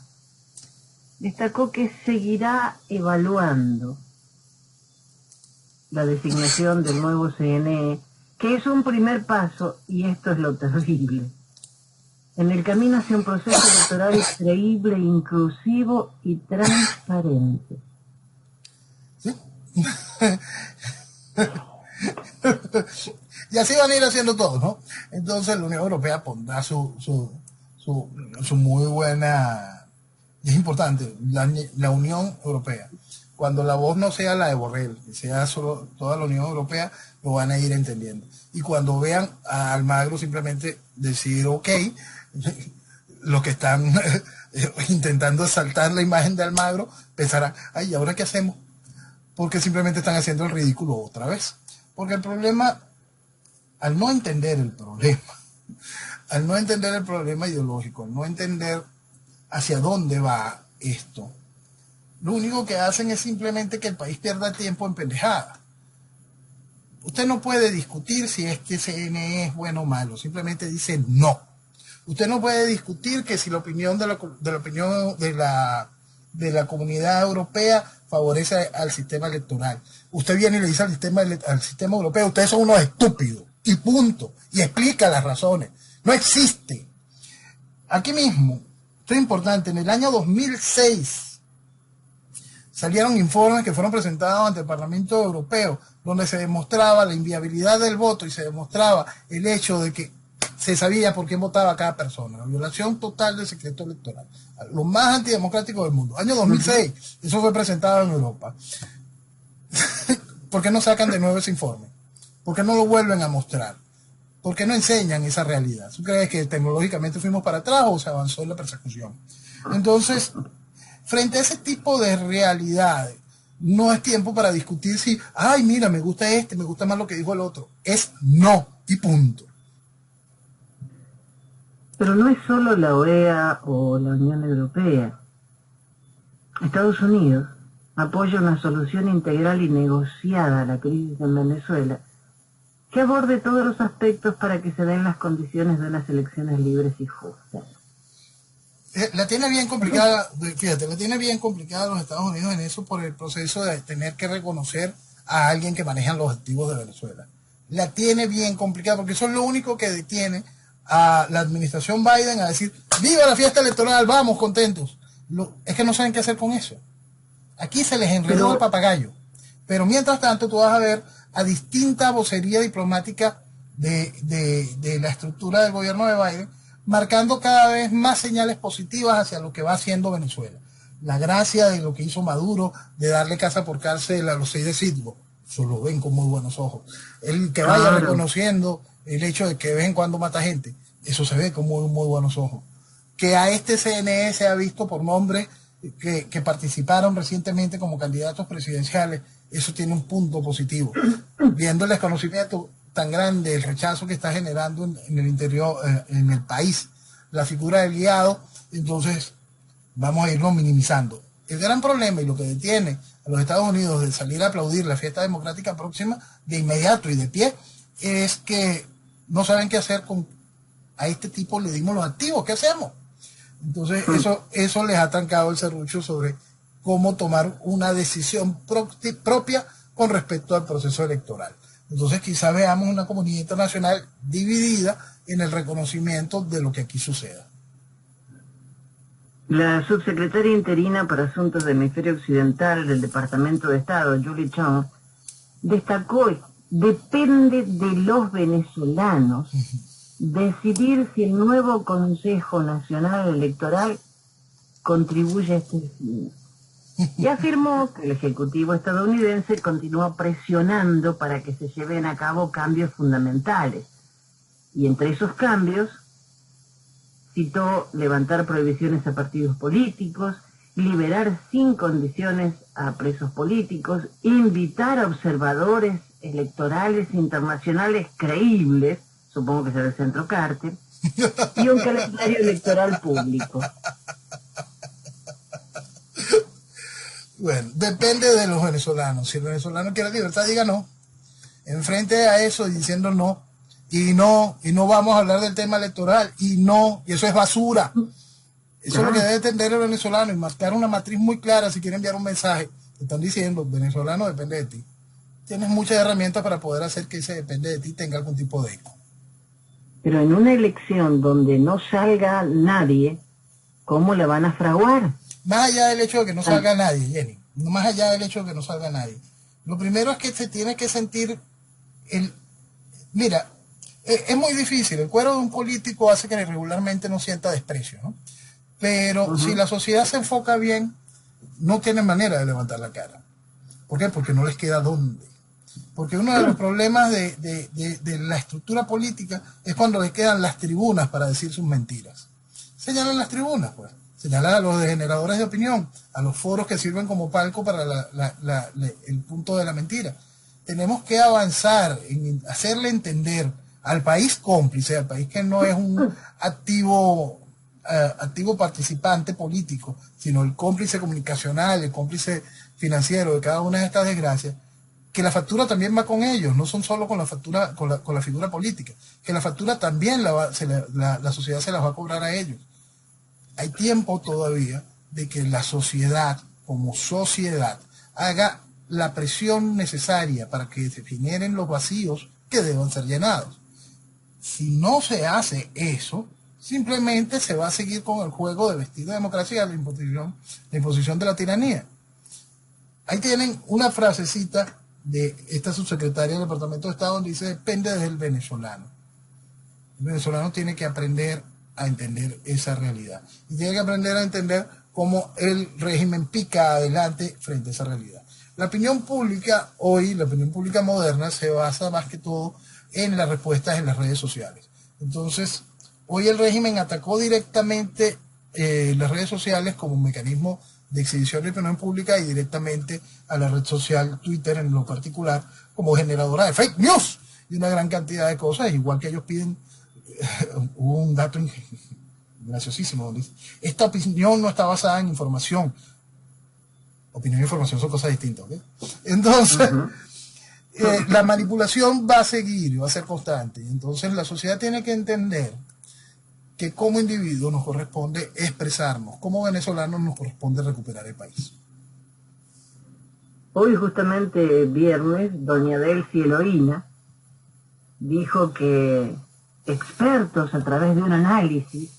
destacó que seguirá evaluando la designación del nuevo CNE, que es un primer paso, y esto es lo terrible, en el camino hacia un proceso electoral creíble, inclusivo y transparente. ¿Sí? Y así van a ir haciendo todo, ¿no? Entonces la Unión Europea pondrá su muy buena... Es importante, la Unión Europea cuando la voz no sea la de Borrell, que sea solo toda la Unión Europea, lo van a ir entendiendo. Y cuando vean a Almagro simplemente decir, ok, los que están intentando exaltar la imagen de Almagro pensarán, ay, ¿y ahora qué hacemos? Porque simplemente están haciendo el ridículo otra vez. Porque el problema, al no entender el problema, al no entender el problema ideológico, al no entender hacia dónde va esto, lo único que hacen es simplemente que el país pierda tiempo en pendejadas. Usted no puede discutir si es que CNE es bueno o malo, simplemente dice no. Usted no puede discutir que si la opinión de la comunidad europea favorece al sistema electoral. Usted viene y le dice al sistema europeo, ustedes son unos estúpidos, y punto, y explica las razones. No existe. Aquí mismo, esto es importante, en el año 2006 salieron informes que fueron presentados ante el Parlamento Europeo, donde se demostraba la inviabilidad del voto y se demostraba el hecho de que se sabía por quién votaba cada persona, la violación total del secreto electoral, lo más antidemocrático del mundo. Año 2006, eso fue presentado en Europa. ¿Por qué no sacan de nuevo ese informe? ¿Por qué no lo vuelven a mostrar? ¿Por qué no enseñan esa realidad? ¿Tú crees que tecnológicamente fuimos para atrás o se avanzó en la persecución? Entonces, frente a ese tipo de realidades, no es tiempo para discutir si, ay, mira, me gusta este, me gusta más lo que dijo el otro. Es no, y punto. Pero no es solo la OEA o la Unión Europea. Estados Unidos apoya una solución integral y negociada a la crisis en Venezuela que aborde todos los aspectos para que se den las condiciones de unas elecciones libres y justas. La tiene bien complicada, fíjate, la tiene bien complicada los Estados Unidos en eso por el proceso de tener que reconocer a alguien que maneja los activos de Venezuela. La tiene bien complicada porque eso es lo único que detiene a la administración Biden a decir, ¡viva la fiesta electoral! ¡Vamos, contentos! Es que no saben qué hacer con eso. Aquí se les enredó el papagayo. Pero mientras tanto tú vas a ver a distinta vocería diplomática de la estructura del gobierno de Biden marcando cada vez más señales positivas hacia lo que va haciendo Venezuela. La gracia de lo que hizo Maduro, de darle casa por cárcel a los 6 de Citgo, eso lo ven con muy buenos ojos. El que vaya reconociendo el hecho de que de vez en cuando mata gente, eso se ve con muy, muy buenos ojos. Que a este CNE se ha visto por nombres que participaron recientemente como candidatos presidenciales, eso tiene un punto positivo. Viendo el desconocimiento tan grande, el rechazo que está generando en el interior, en el país, la figura del guiado, entonces vamos a irlo minimizando. El gran problema y lo que detiene a los Estados Unidos de salir a aplaudir la fiesta democrática próxima de inmediato y de pie es que no saben qué hacer con a este tipo, le dimos los activos, ¿qué hacemos? Entonces eso les ha trancado el serrucho sobre cómo tomar una decisión propia con respecto al proceso electoral. Entonces quizás veamos una comunidad internacional dividida en el reconocimiento de lo que aquí suceda. La subsecretaria interina para Asuntos del Hemisferio Occidental del Departamento de Estado, Julie Chong, destacó: depende de los venezolanos decidir si el nuevo Consejo Nacional Electoral contribuye a este fin. Y afirmó que el Ejecutivo estadounidense continúa presionando para que se lleven a cabo cambios fundamentales. Y entre esos cambios citó levantar prohibiciones a partidos políticos, liberar sin condiciones a presos políticos, invitar a observadores electorales internacionales creíbles, supongo que será el Centro Carter, y un calendario electoral público. Bueno, depende de los venezolanos. Si el venezolano quiere libertad, diga no. Enfrente a eso diciendo no, y no vamos a hablar del tema electoral, y eso es basura. Eso es lo que debe entender el venezolano y marcar una matriz muy clara si quiere enviar un mensaje. Te están diciendo, venezolano, depende de ti. Tienes muchas herramientas para poder hacer que ese depende de ti tenga algún tipo de eco. Pero en una elección donde no salga nadie, ¿cómo le van a fraguar? Más allá del hecho de que no salga nadie, Jenny, más allá del hecho de que no salga nadie, lo primero es que se tiene que sentir mira, es muy difícil, el cuero de un político hace que regularmente no sienta desprecio, ¿no? Pero si la sociedad se enfoca bien, no tiene manera de levantar la cara. ¿Por qué? Porque no les queda dónde. Porque uno de los problemas de la estructura política es cuando les quedan las tribunas para decir sus mentiras. Señalan las tribunas, pues. Señalan a los generadores de opinión, a los foros que sirven como palco para el punto de la mentira. Tenemos que avanzar en hacerle entender al país cómplice, al país que no es un activo participante político, sino el cómplice comunicacional, el cómplice financiero de cada una de estas desgracias, que la factura también va con ellos, no son solo con la factura, con la figura política, que la factura también la sociedad se las va a cobrar a ellos. Hay tiempo todavía de que la sociedad, como sociedad, haga la presión necesaria para que se generen los vacíos que deban ser llenados. Si no se hace eso, simplemente se va a seguir con el juego de vestir de democracia, la imposición de la tiranía. Ahí tienen una frasecita de esta subsecretaria del Departamento de Estado donde dice: depende del venezolano. El venezolano tiene que aprender a entender esa realidad. Y tiene que aprender a entender cómo el régimen pica adelante frente a esa realidad. La opinión pública hoy, la opinión pública moderna, se basa más que todo en las respuestas en las redes sociales. Entonces, hoy el régimen atacó directamente las redes sociales como un mecanismo de exhibición de opinión pública y directamente a la red social Twitter en lo particular como generadora de fake news y una gran cantidad de cosas, igual que ellos piden. Hubo un dato graciosísimo donde dice: esta opinión no está basada en información. Opinión e información son cosas distintas, ¿ok? Entonces, la manipulación va a seguir y va a ser constante. Entonces la sociedad tiene que entender que como individuo nos corresponde expresarnos, como venezolanos nos corresponde recuperar el país. Hoy justamente viernes, doña Delcy Eloína dijo que expertos a través de un análisis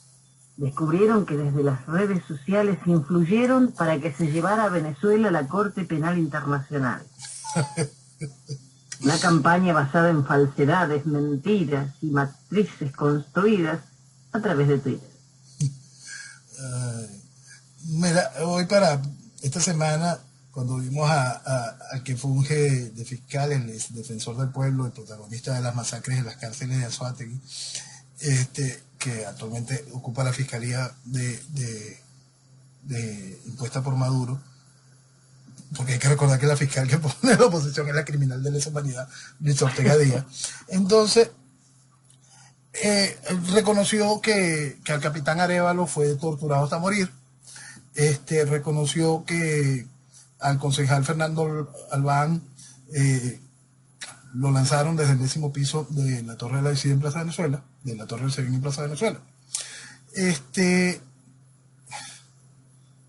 descubrieron que desde las redes sociales influyeron para que se llevara a Venezuela a la Corte Penal Internacional. Una campaña basada en falsedades, mentiras y matrices construidas a través de Twitter. Mira, hoy para esta semana, cuando vimos al que funge de fiscal, el defensor del pueblo, el protagonista de las masacres en las cárceles de Anzoátegui, que actualmente ocupa la fiscalía de impuesta por Maduro, porque hay que recordar que la fiscal que pone la oposición es la criminal de lesa humanidad, Luis Ortega Díaz. Entonces, reconoció que al capitán Arévalo fue torturado hasta morir. Reconoció que al concejal Fernando Albán lo lanzaron desde el 10º piso de la Torre de la Disidente en Plaza Venezuela, de la Torre del Servín en Plaza Venezuela.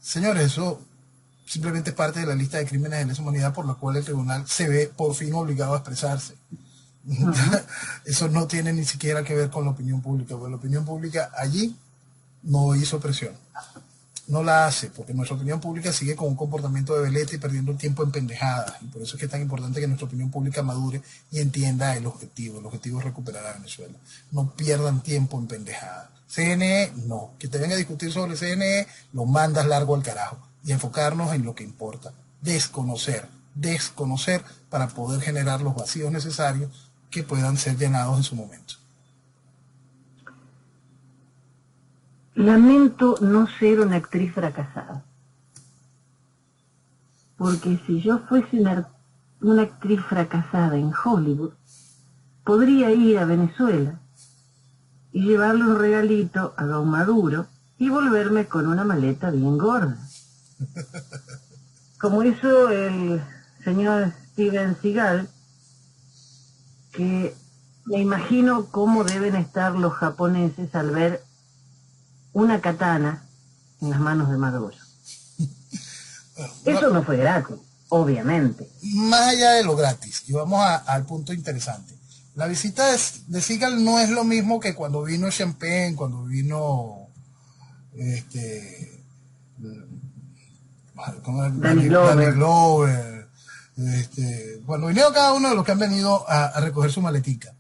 Señores, eso simplemente es parte de la lista de crímenes de lesa humanidad por la cual el tribunal se ve por fin obligado a expresarse. Eso no tiene ni siquiera que ver con la opinión pública, porque la opinión pública allí no hizo presión. No la hace, porque nuestra opinión pública sigue con un comportamiento de veleta y perdiendo el tiempo en pendejadas. Y por eso es que es tan importante que nuestra opinión pública madure y entienda el objetivo. El objetivo es recuperar a Venezuela. No pierdan tiempo en pendejadas. CNE, no. Que te venga a discutir sobre CNE, lo mandas largo al carajo. Y enfocarnos en lo que importa. Desconocer para poder generar los vacíos necesarios que puedan ser llenados en su momento. Lamento no ser una actriz fracasada, porque si yo fuese una actriz fracasada en Hollywood, podría ir a Venezuela y llevarle un regalito a don Maduro y volverme con una maleta bien gorda, como hizo el señor Steven Seagal, que me imagino cómo deben estar los japoneses al ver una katana en las manos de Maduro. Eso no fue gratis, obviamente. Más allá de lo gratis, y vamos al punto interesante. La visita de Seagal no es lo mismo que cuando vino Champagne, cuando vino Danny Glover, cuando vinieron cada uno de los que han venido a recoger su maletica.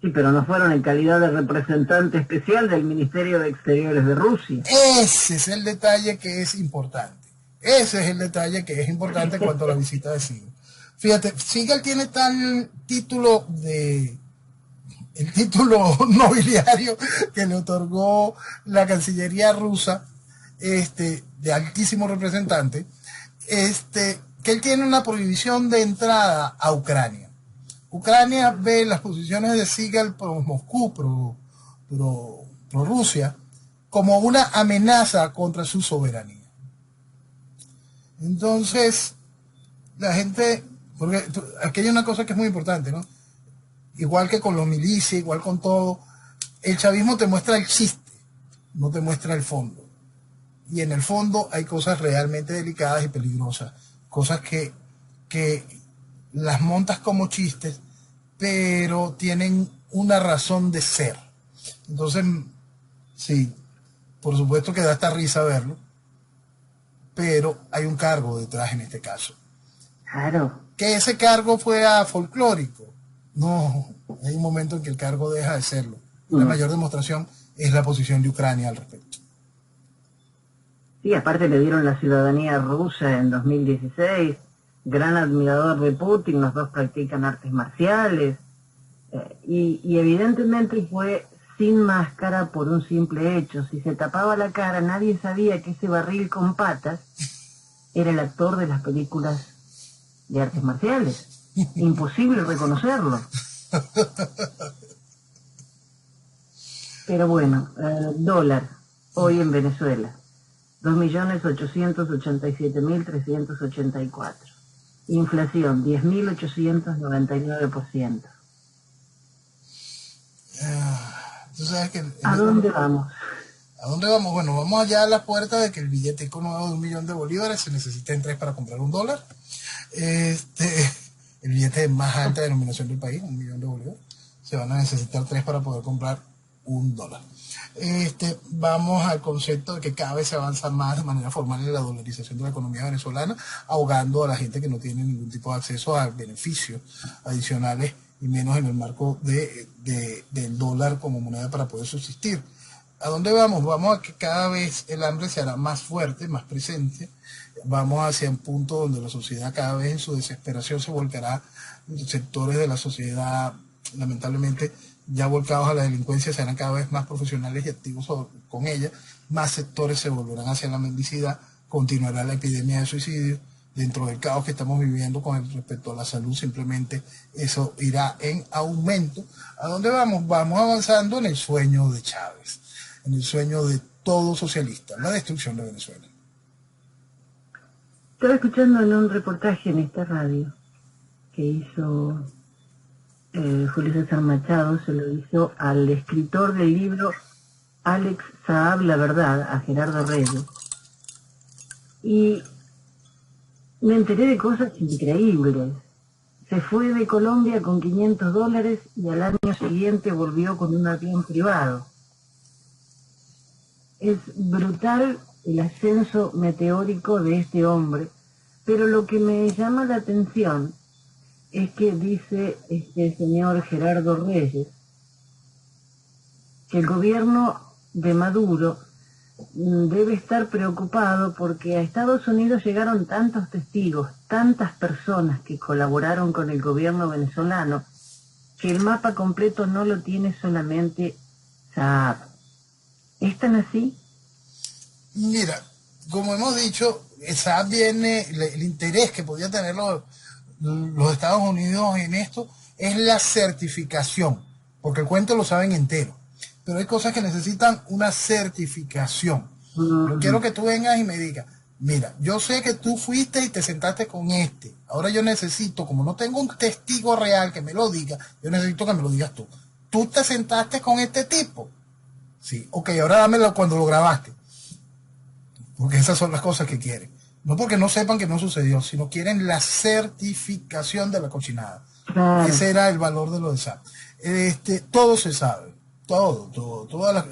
Sí, pero no fueron en calidad de representante especial del Ministerio de Exteriores de Rusia. Ese es el detalle que es importante. Ese es el detalle que es importante en cuanto a la visita de Siegel. Fíjate, Siegel tiene tal título el título nobiliario que le otorgó la Cancillería rusa, de altísimo representante, que él tiene una prohibición de entrada a Ucrania. Ucrania ve las posiciones de Siegel pro Moscú, pro Rusia, como una amenaza contra su soberanía. Entonces, la gente, porque aquí hay una cosa que es muy importante, ¿no? Igual que con los milicias, igual con todo, el chavismo te muestra el chiste, no te muestra el fondo. Y en el fondo hay cosas realmente delicadas y peligrosas, cosas que las montas como chistes, pero tienen una razón de ser. Entonces, sí, por supuesto que da hasta risa verlo, pero hay un cargo detrás en este caso. Claro. Que ese cargo fuera folclórico. No, hay un momento en que el cargo deja de serlo. La mayor demostración es la posición de Ucrania al respecto. Sí, aparte le dieron la ciudadanía rusa en 2016, gran admirador de Putin, los dos practican artes marciales, y evidentemente fue sin máscara por un simple hecho. Si se tapaba la cara, nadie sabía que ese barril con patas era el actor de las películas de artes marciales. Imposible reconocerlo. Pero bueno, dólar, hoy en Venezuela, 2.887.384. Inflación, 10.899%. Tú sabes que ¿A dónde vamos? ¿A dónde vamos? Bueno, vamos allá a la puerta de que el billete nuevo de 1.000.000 de bolívares se necesita en 3 para comprar $1. El billete de más alta denominación del país, 1.000.000 de bolívares, se van a necesitar 3 para poder comprar $1. Vamos al concepto de que cada vez se avanza más de manera formal en la dolarización de la economía venezolana, ahogando a la gente que no tiene ningún tipo de acceso a beneficios adicionales y menos en el marco del dólar como moneda para poder subsistir. ¿A dónde vamos? Vamos a que cada vez el hambre se hará más fuerte, más presente. Vamos hacia un punto donde la sociedad cada vez en su desesperación se volcará, sectores de la sociedad lamentablemente ya volcados a la delincuencia serán cada vez más profesionales y activos con ella, más sectores se volverán hacia la mendicidad, continuará la epidemia de suicidio, dentro del caos que estamos viviendo con respecto a la salud, simplemente eso irá en aumento. ¿A dónde vamos? Vamos avanzando en el sueño de Chávez, en el sueño de todo socialista, la destrucción de Venezuela. Estaba escuchando en un reportaje en esta radio que hizo Julio César Machado, se lo hizo al escritor del libro Alex Saab, La Verdad, a Gerardo Reyes. Y me enteré de cosas increíbles. Se fue de Colombia con $500 y al año siguiente volvió con un avión privado. Es brutal el ascenso meteórico de este hombre, pero lo que me llama la atención es que dice este señor Gerardo Reyes que el gobierno de Maduro debe estar preocupado porque a Estados Unidos llegaron tantos testigos, tantas personas que colaboraron con el gobierno venezolano, que el mapa completo no lo tiene solamente Saab. ¿Es tan así? Mira, como hemos dicho, Saab viene, el interés que podía tener los Estados Unidos en esto es la certificación, porque el cuento lo saben entero, pero hay cosas que necesitan una certificación. Yo quiero que tú vengas y me digas, mira, yo sé que tú fuiste y te sentaste con ahora yo necesito, como no tengo un testigo real que me lo diga, yo necesito que me lo digas tú. ¿Tú te sentaste con este tipo? Sí, ok, ahora dámelo cuando lo grabaste, porque esas son las cosas que quieren. No porque no sepan que no sucedió, sino quieren la certificación de la cochinada. Ese era el valor de lo de SAP. Todo se sabe,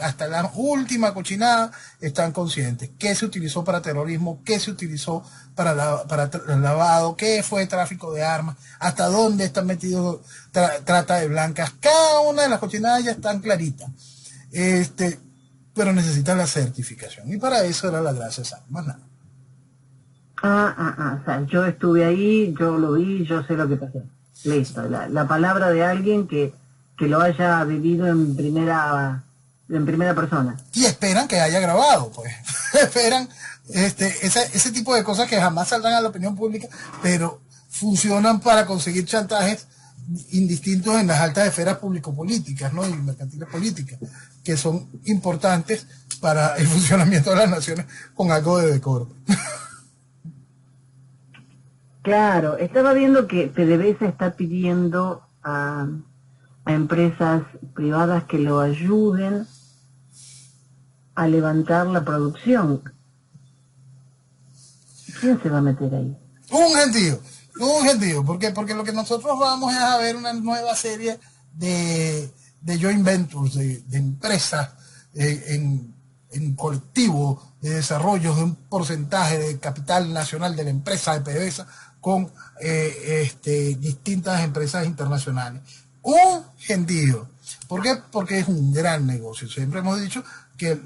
hasta la última cochinada están conscientes. ¿Qué se utilizó para terrorismo? ¿Qué se utilizó para lavado? ¿Qué fue tráfico de armas? ¿Hasta dónde están metidos trata de blancas? Cada una de las cochinadas ya están claritas. Pero necesitan la certificación. Y para eso era la gracia de SAP, más nada. O sea, yo estuve ahí, yo lo vi, yo sé lo que pasó. Listo, la palabra de alguien que lo haya vivido en primera persona. Y esperan que haya grabado, pues. Esperan ese tipo de cosas que jamás saldrán a la opinión pública, pero funcionan para conseguir chantajes indistintos en las altas esferas público-políticas, ¿no? Y mercantiles políticas, que son importantes para el funcionamiento de las naciones con algo de decoro. Claro, estaba viendo que PDVSA está pidiendo a empresas privadas que lo ayuden a levantar la producción. ¿Quién se va a meter ahí? Un gentío, porque lo que nosotros vamos es a ver una nueva serie de joint ventures, de empresas en colectivo de desarrollo de un porcentaje de capital nacional de la empresa de PDVSA con distintas empresas internacionales. Un gentío. ¿Por qué? Porque es un gran negocio. Siempre hemos dicho que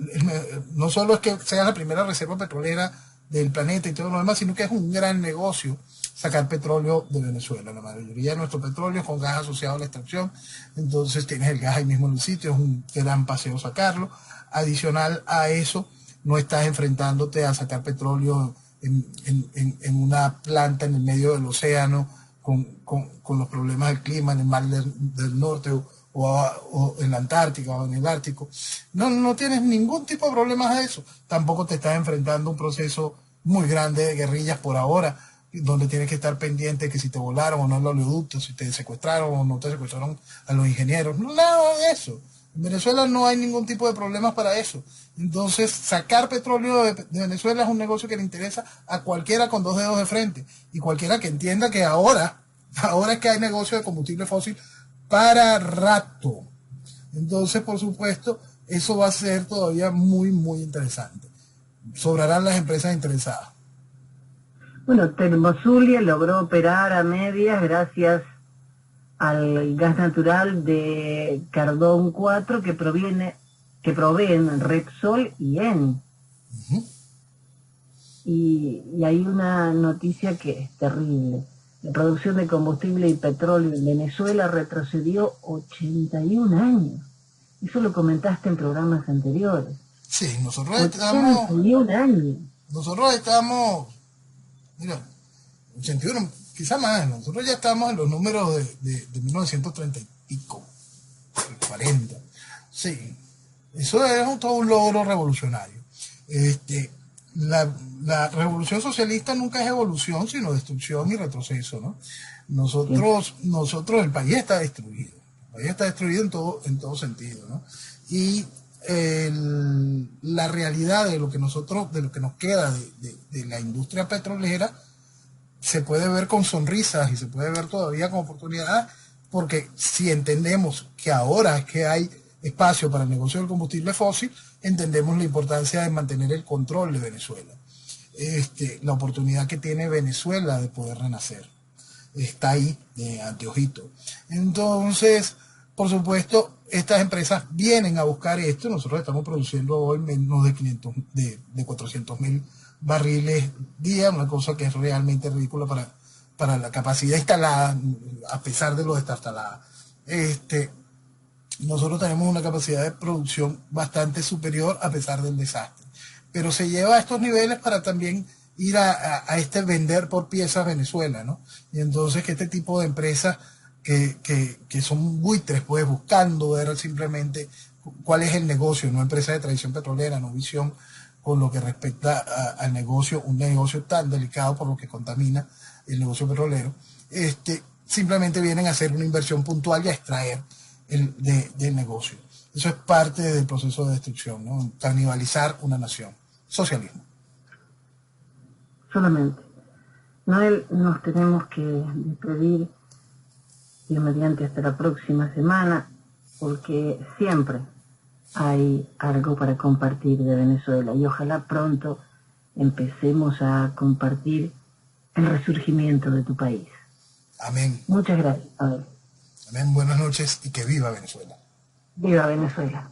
no solo es que sea la primera reserva petrolera del planeta y todo lo demás, sino que es un gran negocio sacar petróleo de Venezuela. La mayoría de nuestro petróleo es con gas asociado a la extracción, entonces tienes el gas ahí mismo en el sitio, es un gran paseo sacarlo. Adicional a eso, no estás enfrentándote a sacar petróleo en una planta en el medio del océano con los problemas del clima en el mar del norte o en la Antártica o en el Ártico. No tienes ningún tipo de problemas de eso. Tampoco te estás enfrentando a un proceso muy grande de guerrillas por ahora, donde tienes que estar pendiente de que si te volaron o no el oleoducto, si te secuestraron o no te secuestraron a los ingenieros. Nada de eso. En Venezuela no hay ningún tipo de problemas para eso. Entonces, sacar petróleo de Venezuela es un negocio que le interesa a cualquiera con dos dedos de frente. Y cualquiera que entienda que ahora es que hay negocio de combustible fósil para rato. Entonces, por supuesto, eso va a ser todavía muy, muy interesante. Sobrarán las empresas interesadas. Bueno, Termozulia logró operar a medias gracias al gas natural de Cardón 4 que proveen Repsol y Eni. Y hay una noticia que es terrible. La producción de combustible y petróleo en Venezuela retrocedió 81 años. Eso lo comentaste en programas anteriores. Sí, 81 años. nosotros estamos, mira, 81, quizá más, nosotros ya estamos en los números de 1930 y pico, 40. Sí, eso es todo un logro revolucionario. La revolución socialista nunca es evolución, sino destrucción y retroceso, ¿no? Nosotros, el país está destruido. El país está destruido en todo sentido, ¿no? Y la realidad de lo que nos queda de la industria petrolera se puede ver con sonrisas y se puede ver todavía con oportunidades, porque si entendemos que ahora es que hay espacio para el negocio del combustible fósil, entendemos la importancia de mantener el control de Venezuela. La oportunidad que tiene Venezuela de poder renacer está ahí de anteojito. Entonces, por supuesto, estas empresas vienen a buscar esto. Nosotros estamos produciendo hoy menos de 400.000 barriles día, una cosa que es realmente ridícula para la capacidad instalada, a pesar de lo destartalada. Nosotros tenemos una capacidad de producción bastante superior a pesar del desastre. Pero se lleva a estos niveles para también ir a vender por piezas Venezuela, ¿no? Y entonces que este tipo de empresas que son buitres, pues buscando ver simplemente cuál es el negocio, no empresa de tradición petrolera, no visión con lo que respecta al negocio, un negocio tan delicado por lo que contamina el negocio petrolero, simplemente vienen a hacer una inversión puntual y a extraer del negocio. Eso es parte del proceso de destrucción, ¿no? Canibalizar una nación. Socialismo. Solamente. Noel, nos tenemos que despedir y mediante hasta la próxima semana, porque siempre hay algo para compartir de Venezuela y ojalá pronto empecemos a compartir el resurgimiento de tu país. Amén. Muchas gracias, Noel. Amén. Buenas noches y que viva Venezuela. Viva Venezuela.